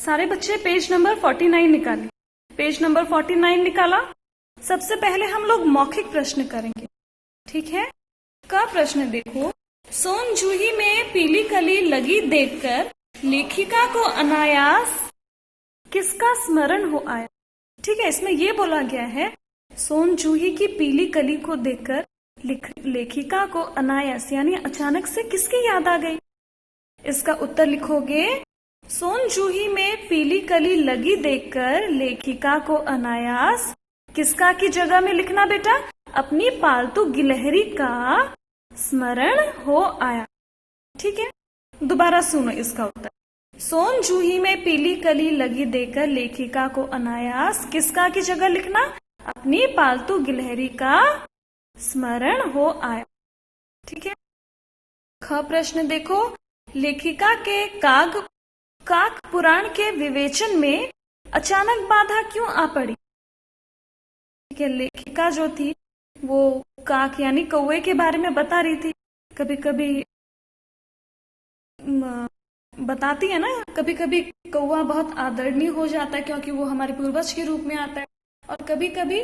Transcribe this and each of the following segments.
सारे बच्चे page number 49 निकालें। पेज नंबर 49 निकाला। सबसे पहले हम लोग मौखिक प्रश्न करेंगे, ठीक है। का प्रश्न देखो, सोन जूही में पीली कली लगी देखकर लेखिका को अनायास किसका स्मरण हो आया। ठीक है, इसमें ये बोला गया है सोन जूही की पीली कली को देखकर लेखिका को अनायास यानी अचानक से किसकी याद आ गई। इसका उत्तर लिखोगे, सोन जूही में पीली कली लगी देखकर लेखिका को अनायास किसका की जगह में लिखना बेटा, अपनी पालतू गिलहरी का स्मरण हो आया। ठीक है, दोबारा सुनो इसका उत्तर। सोन जूही में पीली कली लगी देखकर लेखिका को अनायास किसका की जगह लिखना, अपनी पालतू गिलहरी का स्मरण हो आया। ठीक है। ख प्रश्न देखो, लेखिका के काक पुराण के विवेचन में अचानक बाधा क्यों आ पड़ी। ठीक है, लेखिका जो थी वो काक यानी कौवे के बारे में बता रही थी। कभी कभी बताती है ना, कभी कभी कौवा बहुत आदरणीय हो जाता है क्योंकि वो हमारे पूर्वज के रूप में आता है, और कभी कभी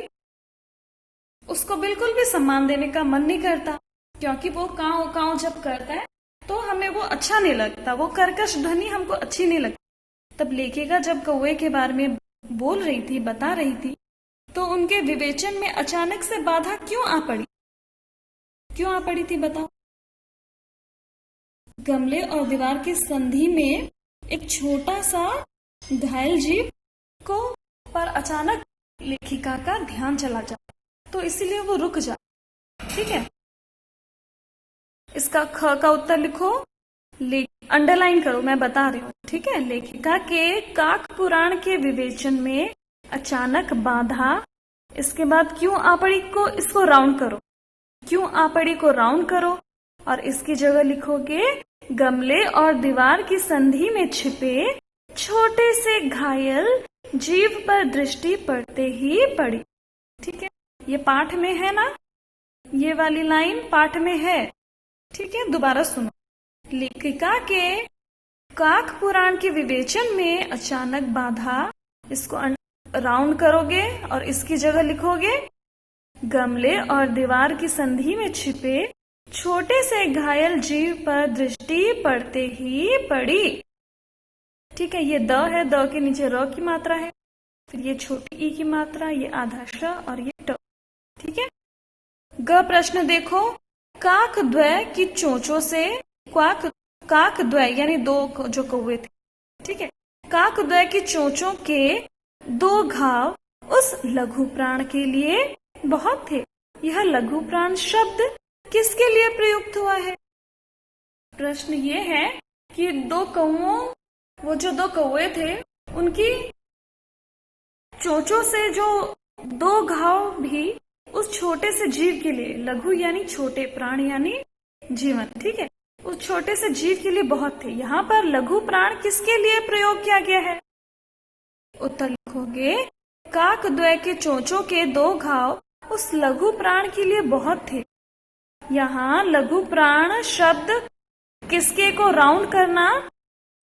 उसको बिल्कुल भी सम्मान देने का मन नहीं करता क्योंकि वो काव काव जब करता है तो हमें वो अच्छा नहीं लगता, वो कर्कश ध्वनि हमको अच्छी नहीं लगती। तब लेखिका जब कौवे के बारे में बोल रही थी, बता रही थी, तो उनके विवेचन में अचानक से बाधा क्यों आ पड़ी। क्यों आ पड़ी थी बताओ। गमले और दीवार की संधि में एक छोटा सा घायल जीव को पर अचानक लेखिका का ध्यान चला जाता, तो इसीलिए वो रुक जाता। ठीक है, इसका ख का उत्तर लिखो, अंडरलाइन करो, मैं बता रही हूँ। ठीक है, लेखिका के काक पुराण के विवेचन में अचानक बाधा, इसके बाद क्यों आ पड़ी को इसको राउंड करो, क्यों आ पड़ी को राउंड करो, और इसकी जगह लिखोगे गमले और दीवार की संधि में छिपे छोटे से घायल जीव पर दृष्टि पड़ते ही पड़ी। ठीक है, ये पाठ में है ना, ये वाली लाइन पाठ में है। ठीक है, दोबारा सुनो। लेखिका के काक पुराण के विवेचन में अचानक बाधा, इसको राउंड करोगे और इसकी जगह लिखोगे गमले और दीवार की संधि में छिपे छोटे से घायल जीव पर दृष्टि पड़ते ही पड़ी। ठीक है, ये द है, द के नीचे र की मात्रा है, फिर ये छोटी ई की मात्रा, ये आधा श और ये ट। ठीक है। ग प्रश्न देखो, काक द्वय की चोंचों से काक द्वय यानी दो जो कौवे थे। ठीक है, काक द्वय की चोंचों के दो घाव उस लघु प्राण के लिए बहुत थे। यह लघु प्राण शब्द किसके लिए प्रयुक्त हुआ है। प्रश्न ये है कि वो जो दो कौवे थे उनकी चोंचों से जो दो घाव भी उस छोटे से जीव के लिए, लघु यानी छोटे, प्राण यानी जीवन। ठीक है, उस छोटे से जीव के लिए बहुत थे। यहाँ पर लघु प्राण किसके लिए प्रयोग किया गया है। उत्तर लिखोगे, काक द्वय के चोंचों के दो घाव उस लघु प्राण के लिए बहुत थे। यहाँ लघु प्राण शब्द किसके को राउंड करना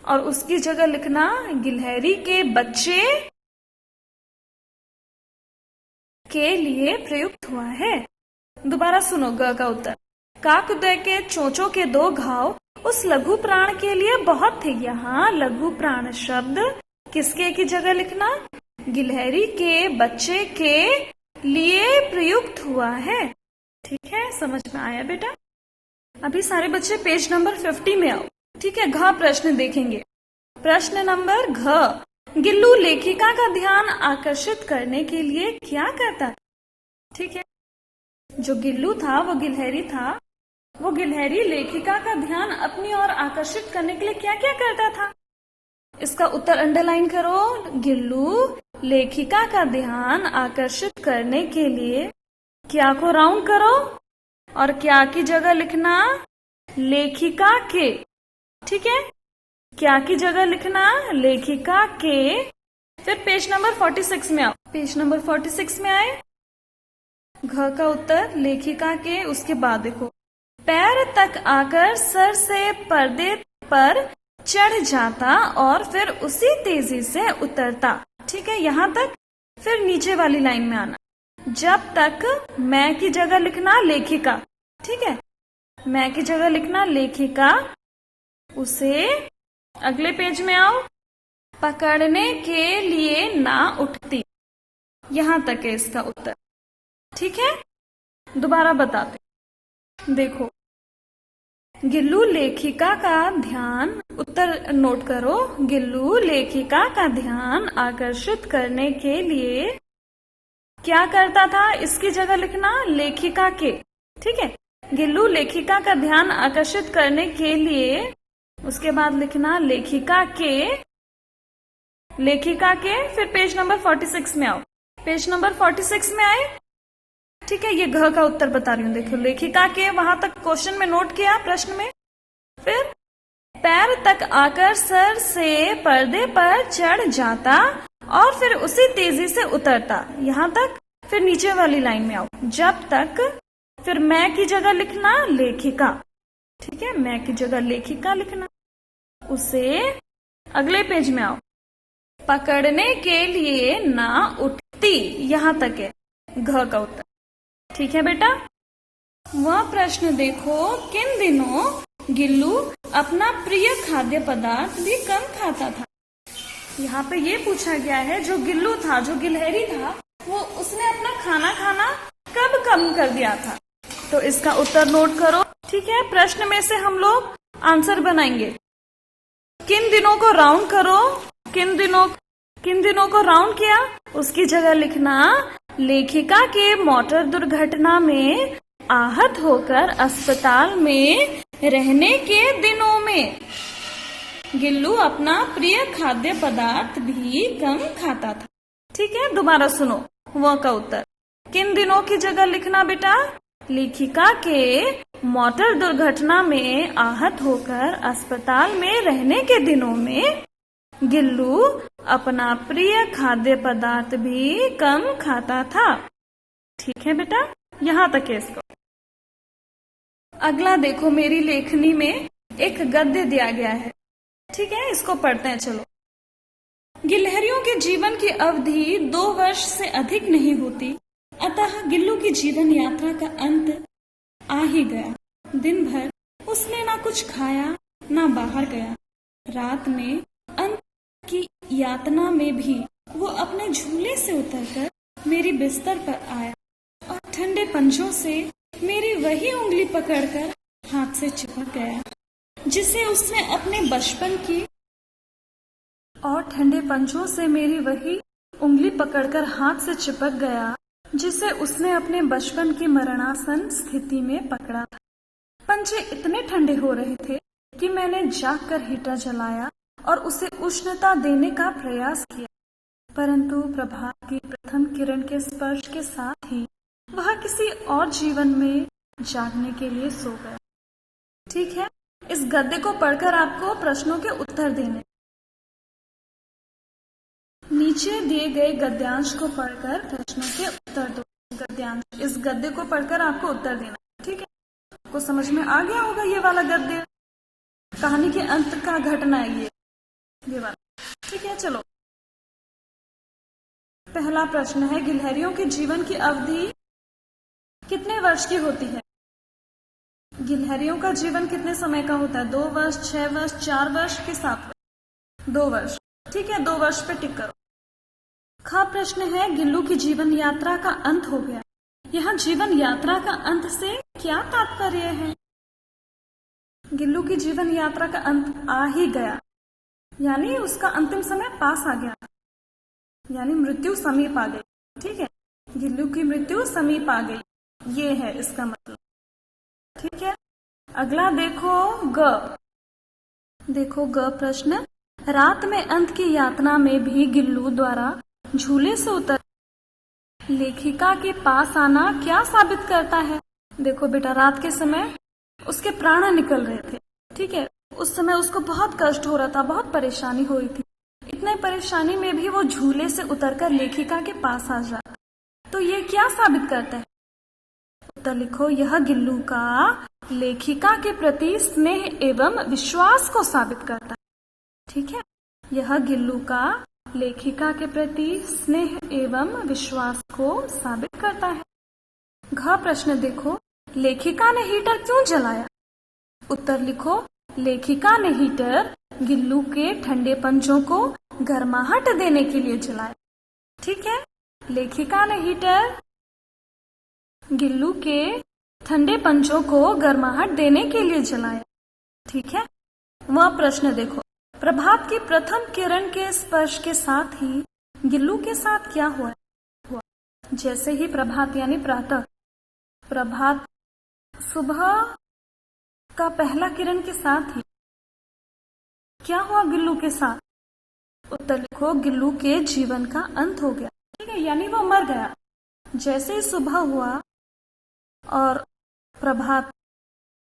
और उसकी जगह लिखना गिलहरी के बच्चे के लिए प्रयुक्त हुआ है। दोबारा सुनो ग का उत्तर, काकद्वय के चोंचों के दो घाव उस लघु प्राण के लिए बहुत थे। यहाँ लघु प्राण शब्द किसके की जगह लिखना, गिलहरी के बच्चे के लिए प्रयुक्त हुआ है। ठीक है, समझ में आया बेटा। अभी सारे बच्चे पेज नंबर 50 में आओ। ठीक है, घ प्रश्न देखेंगे। प्रश्न नंबर घ, गिल्लू लेखिका का ध्यान आकर्षित करने के लिए क्या करता था। ठीक है, जो गिल्लू था वो गिलहरी था, वो गिलहरी लेखिका का ध्यान अपनी ओर आकर्षित करने के लिए क्या क्या करता था। इसका उत्तर अंडरलाइन करो, गिल्लू लेखिका का ध्यान आकर्षित करने के लिए क्या को राउंड करो और क्या की जगह लिखना लेखिका के। ठीक है, क्या की जगह लिखना लेखिका के। फिर पेज नंबर 46 में आओ। पेज नंबर 46 में आए, घ का उत्तर लेखिका के। उसके बाद देखो, पैर तक आकर सर से पर्दे पर चढ़ जाता और फिर उसी तेजी से उतरता। ठीक है, यहाँ तक। फिर नीचे वाली लाइन में आना। जब तक मैं की जगह लिखना लेखिका। ठीक है, मैं की जगह लिखना लेखिका। उसे अगले पेज में आओ। पकड़ने के लिए ना उठती। यहां तक है इसका उत्तर। ठीक है, दोबारा बताते। देखो, गिल्लू लेखिका का ध्यान, उत्तर नोट करो। गिल्लू लेखिका का ध्यान आकर्षित करने के लिए क्या करता था? इसकी जगह लिखना लेखिका के। ठीक है, गिल्लू लेखिका का ध्यान आकर्षित करने के लिए, उसके बाद लिखना लेखिका के। फिर पेज नंबर 46 में आओ। पेज नंबर 46 में आए। ठीक है, ये घ का उत्तर बता रही हूँ। देखो, लेखिका के वहां तक क्वेश्चन में नोट किया, प्रश्न में। फिर पैर तक आकर सर से पर्दे पर चढ़ जाता और फिर उसी तेजी से उतरता। यहां तक। फिर नीचे वाली लाइन में आओ। जब तक, फिर मैं की जगह लिखना लेखिका। ठीक है, मैं की जगह लेखिका लिखना। उसे अगले पेज में आओ। पकड़ने के लिए ना उठती। यहां तक है घ का उत्तर। ठीक है बेटा। वह प्रश्न देखो, किन दिनों गिल्लू अपना प्रिय खाद्य पदार्थ भी कम खाता था। यहाँ पे ये पूछा गया है, जो गिल्लू था, जो गिलहरी था, वो उसने अपना खाना खाना कब कम कर दिया था। तो इसका उत्तर नोट करो। ठीक है, प्रश्न में से हम लोग आंसर बनाएंगे। किन दिनों को राउंड करो। किन दिनों को राउंड किया, उसकी जगह लिखना लेखिका के मोटर दुर्घटना में आहत होकर अस्पताल में रहने के दिनों में गिल्लू अपना प्रिय खाद्य पदार्थ भी कम खाता था। ठीक है, दोबारा सुनो वह का उत्तर। किन दिनों की जगह लिखना बेटा, लेखिका के मोटर दुर्घटना में आहत होकर अस्पताल में रहने के दिनों में गिल्लू अपना प्रिय खाद्य पदार्थ भी कम खाता था। ठीक है बेटा, यहाँ तक है इसको। अगला देखो, मेरी लेखनी में एक गद्य दिया गया है। ठीक है, इसको पढ़ते हैं। चलो। गिलहरियों के जीवन की अवधि 2 वर्ष से अधिक नहीं होती, अतः गिल्लू की जीवन यात्रा का अंत आ ही गया। दिन भर उसने ना कुछ खाया ना बाहर गया। रात में अंत की यातना में भी वो अपने झूले से उतरकर मेरी बिस्तर पर आया और ठंडे पंजों से मेरी वही उंगली पकड़कर हाथ से चिपक गया जिसे उसने अपने बचपन की और ठंडे पंजों से मेरी वही उंगली पकड़कर हाथ से चिपक गया जिसे उसने अपने बचपन की मरणासन स्थिति में पकड़ा था। पंजे इतने ठंडे हो रहे थे कि मैंने जागकर हीटर जलाया और उसे उष्णता देने का प्रयास किया, परंतु प्रभात की प्रथम किरण के स्पर्श के साथ ही वह किसी और जीवन में जागने के लिए सो गया। ठीक है, इस गद्य को पढ़कर आपको प्रश्नों के उत्तर देने। नीचे दिए गए गद्यांश को पढ़कर प्रश्नों के उत्तर दो। गद्यांश, इस गद्य को पढ़कर आपको उत्तर देना। ठीक है, आपको समझ में आ गया होगा ये वाला गद्य, कहानी के अंत का घटना है ये वाला। ठीक है, चलो। पहला प्रश्न है, गिलहरियों के जीवन की अवधि कितने वर्ष की होती है? गिलहरियों का जीवन कितने समय का होता है? 2 वर्ष, 6 वर्ष, 4 वर्ष के 7 वर्ष? 2 वर्ष। ठीक है, 2 वर्ष पे टिक करो। ख प्रश्न है, गिल्लू की जीवन यात्रा का अंत हो गया। यहाँ जीवन यात्रा का अंत से क्या तात्पर्य है? गिल्लू की जीवन यात्रा का अंत आ ही गया, यानी उसका अंतिम समय पास आ गया, यानी मृत्यु समीप आ गई। ठीक है, गिल्लू की मृत्यु समीप आ गई, ये है इसका मतलब। ठीक है, अगला देखो ग। देखो ग प्रश्न, रात में अंत की यातना में भी गिल्लू द्वारा झूले से उतर लेखिका के पास आना क्या साबित करता है? देखो बेटा, रात के समय उसके प्राण निकल रहे थे। ठीक है, उस समय उसको बहुत कष्ट हो रहा था, बहुत परेशानी हो रही थी। इतने परेशानी में भी वो झूले से उतरकर लेखिका के पास आ जाता। तो ये क्या साबित करता है? उत्तर लिखो, यह गिल्लू का लेखिका के प्रति स्नेह एवं विश्वास को साबित करता है। ठीक है, यह गिल्लू का लेखिका के प्रति स्नेह एवं विश्वास को साबित करता है। घ प्रश्न देखो, लेखिका ने हीटर क्यों जलाया? उत्तर लिखो, लेखिका ने हीटर गिल्लू के ठंडे पंजों को गर्माहट देने के लिए जलाया। ठीक है, लेखिका ने हीटर गिल्लू के ठंडे पंजों को गर्माहट देने के लिए जलाया। ठीक है, वह प्रश्न देखो, प्रभात की प्रथम किरण के स्पर्श के साथ ही गिल्लू के साथ क्या हुआ? जैसे ही प्रभात यानी प्रातः, प्रभात सुबह का पहला किरण के साथ ही क्या हुआ गिल्लू के साथ? उत्तर लिखो, गिल्लू के जीवन का अंत हो गया। ठीक है, यानी वो मर गया। जैसे ही सुबह हुआ और प्रभात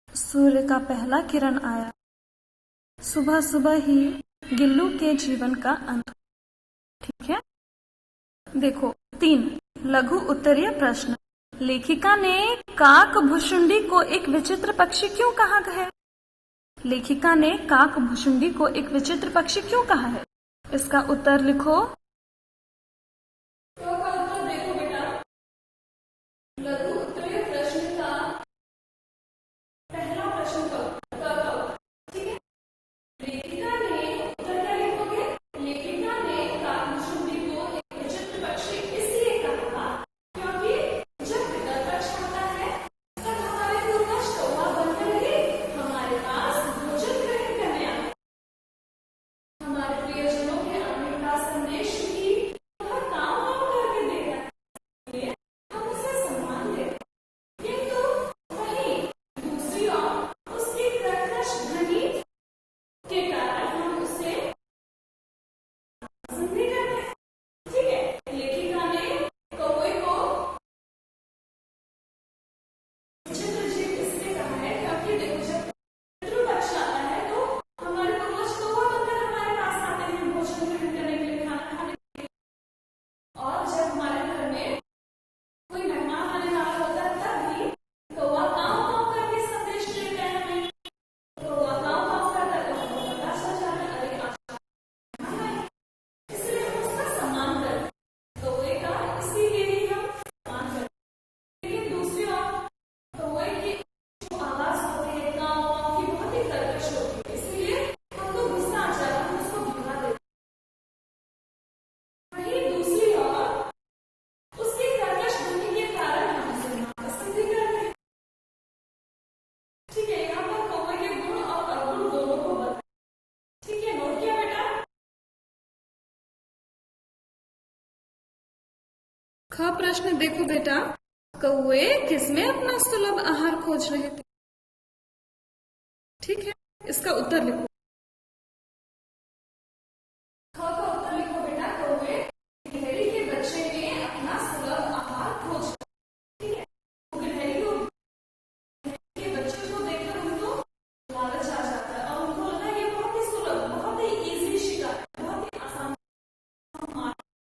सूर्य का पहला किरण आया, सुबह सुबह ही गिल्लू के जीवन का अंत। ठीक है, देखो 3 लघु उत्तरीय प्रश्न। लेखिका ने काक भुशुंडी को एक विचित्र पक्षी क्यों कहा है? लेखिका ने काक भुशुंडी को एक विचित्र पक्षी क्यों कहा है? इसका उत्तर लिखो। तो का उत्तर देखो बेटा, लघु उत्तरीय प्रश्न का पहला प्रश्न का ठीक है, लेखिका ने उत्तर क्या लिखोगे? लेखिका ने काक भुशुंडी को एक विचित्र पक्षी इसलिए कहा क्योंकि जब पितरपक्ष आता है तब हमारे पूर्वज कौवा बनकर ही हमारे पास भोजन ग्रहण करने आते, हमारे प्रियजनों के आने का संदेश भी वह काम करके देता है, इसलिए हम उसे सम्मान देते हैं। किंतु वहीं दूसरी ओर उसकी कर्कश ध्वनि के कारण हम उसे पसंद नहीं करते। ठीक है, लेखिका ने कौवे को विचित्र जीव इसलिए कहा है क्योंकि देखो जब पितृपक्ष आता है तो हमारे पूर्वज कौवा बनकर हमारे पास आते हैं भोजन ग्रहण करने के लिए, खाना खाने के लिए। और जब हमारे घर में कोई मेहमान आने वाला होता है तब भी कौवा काव काव करके संदेश देता है हमें। कौवा काव काव करता है तो हमको पता चल जाता है अरे आज मेहमान आए, इसलिए हम उसका सम्मान करते हैं। कौवे का इसीलिए ही हम सम्मान करते हैं। लेकिन दूसरी ओर कौवे की जो आवाज होती है काव काव की बहुत ही कर्कश होती है, इसलिए हमको गुस्सा आ जाता है, हम उसको भगा देते हैं। वहीं दूसरी ओर उसकी कर्कश ध्वनि के कारण हम उसे नापसंद भी करते हैं। ठीक है, यहाँ पर कौवे के गुण और अवगुण दोनों को बताया। ठीक है, नोट किया बेटा? ख प्रश्न देखो बेटा, कौवे किसमें अपना सुलभ आहार खोज रहे थे? ठीक है, इसका उत्तर लिखो।